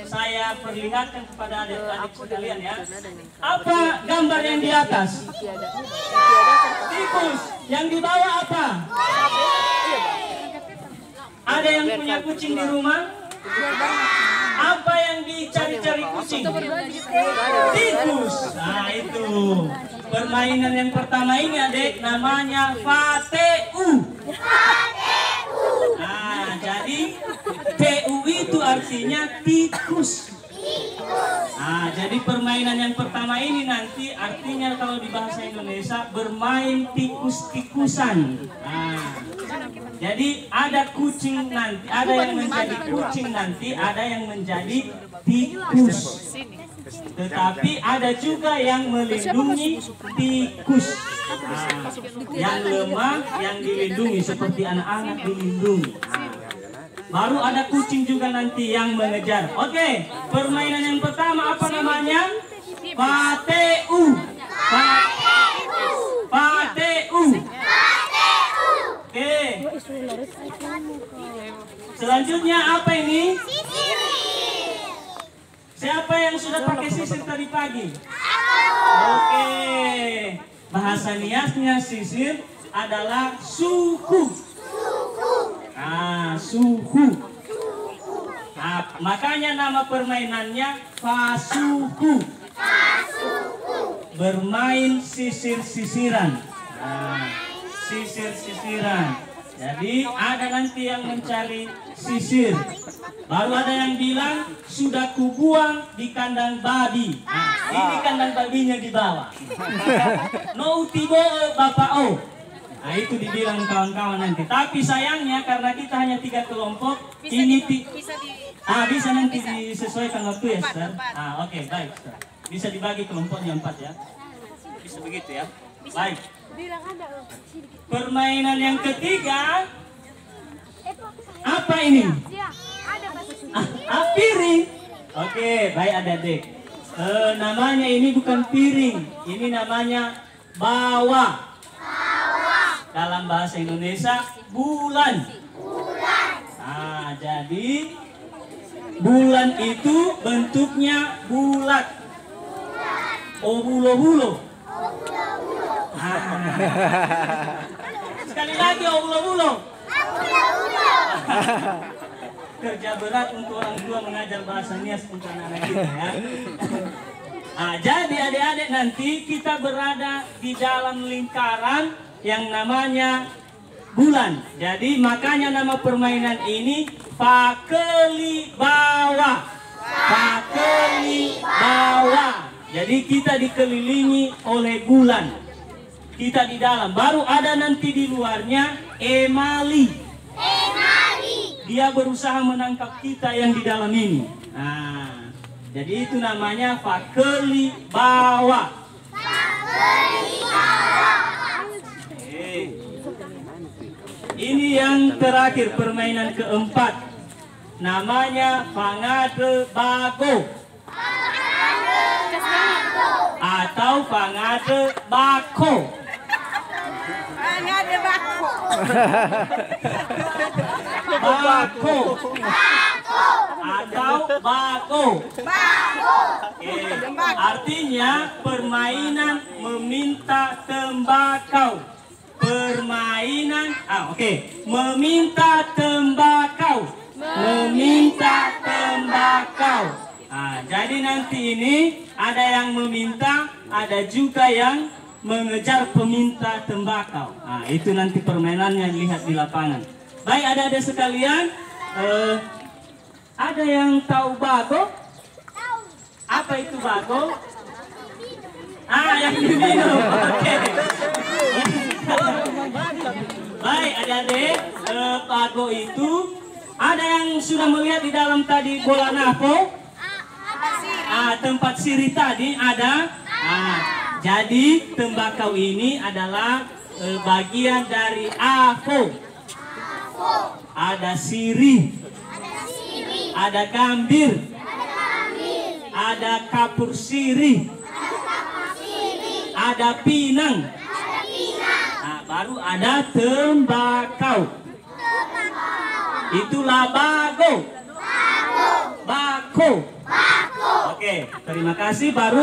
saya perlihatkan kepada adik-adik sekalian ya. Apa gambar yang di atas? Tikus. Yang di bawah apa? Ada yang punya kucing di rumah? Apa yang dicari-cari kucing? Tikus. Nah itu. Permainan yang pertama ini adik namanya Fateu. Nah jadi TU itu artinya tikus. Nah jadi permainan yang pertama ini nanti artinya kalau di bahasa Indonesia bermain tikus-tikusan. Nah, jadi ada kucing nanti, ada yang menjadi kucing nanti, ada yang menjadi tikus. Tetapi ada juga yang melindungi tikus. Nah, yang lemah yang dilindungi seperti anak-anak dilindungi. Nah, baru ada kucing juga nanti yang mengejar. Oke, permainan yang pertama apa namanya? Fateu. Fateu. Oke. Selanjutnya apa ini? Siapa yang sudah pakai sisir tadi pagi? Oke. Bahasa niasnya sisir adalah suku. Nah, suku. Nah, makanya nama permainannya fasuku. Bermain sisir-sisiran. Nah, sisir-sisiran. Jadi ada nanti yang mencari sisir. Baru ada yang bilang sudah kubuang di kandang babi. Nah, ini kandang babinya di bawah. No tibo bapak o. Nah itu dibilang kawan-kawan nanti. Tapi sayangnya karena kita hanya 3 kelompok, ini bisa nanti disesuaikan waktu ya, Ustaz. Oke, baik, Ustaz. Bisa dibagi kelompoknya 4 ya. Bisa begitu ya. Baik. Permainan yang ketiga apa ini? Piring. Oke, baik adik-adik. Namanya ini bukan piring, ini namanya bawah. Dalam bahasa Indonesia bulan. Nah, jadi bulan itu bentuknya bulat. Obulo-bulo. Sekali lagi obulo-bulo. Kerja berat untuk orang tua mengajar bahasa nias untuk anak-anak kita ya. Nah, jadi adik-adik nanti kita berada di dalam lingkaran yang namanya bulan. Jadi makanya nama permainan ini fakeli bawah. Fakeli bawah. Jadi kita dikelilingi oleh bulan. Kita di dalam. Baru ada nanti di luarnya emali. Dia berusaha menangkap kita yang di dalam ini. Nah, jadi itu namanya fakeli bawah. Ini yang terakhir, permainan keempat. Namanya fangade bago atau fangade bako. Fangade bako. Bako atau bako. Artinya permainan meminta tembakau. Permainan, meminta tembakau. Meminta tembakau. Jadi nanti ini ada yang meminta, ada juga yang mengejar peminta tembakau. Itu nanti permainannya lihat di lapangan. Baik adik-adik sekalian, ada yang tahu bago? Apa itu bago? Yang diminum. Oke. Baik adik-adik, bago itu ada yang sudah melihat di dalam tadi bola napo? Tempat siri tadi ada. Jadi tembakau ini adalah bagian dari afo. Ada siri, ada gambir, ada kapur siri, ada pinang. Baru ada tembakau. Itulah bago. bako. Oke, terima kasih. Baru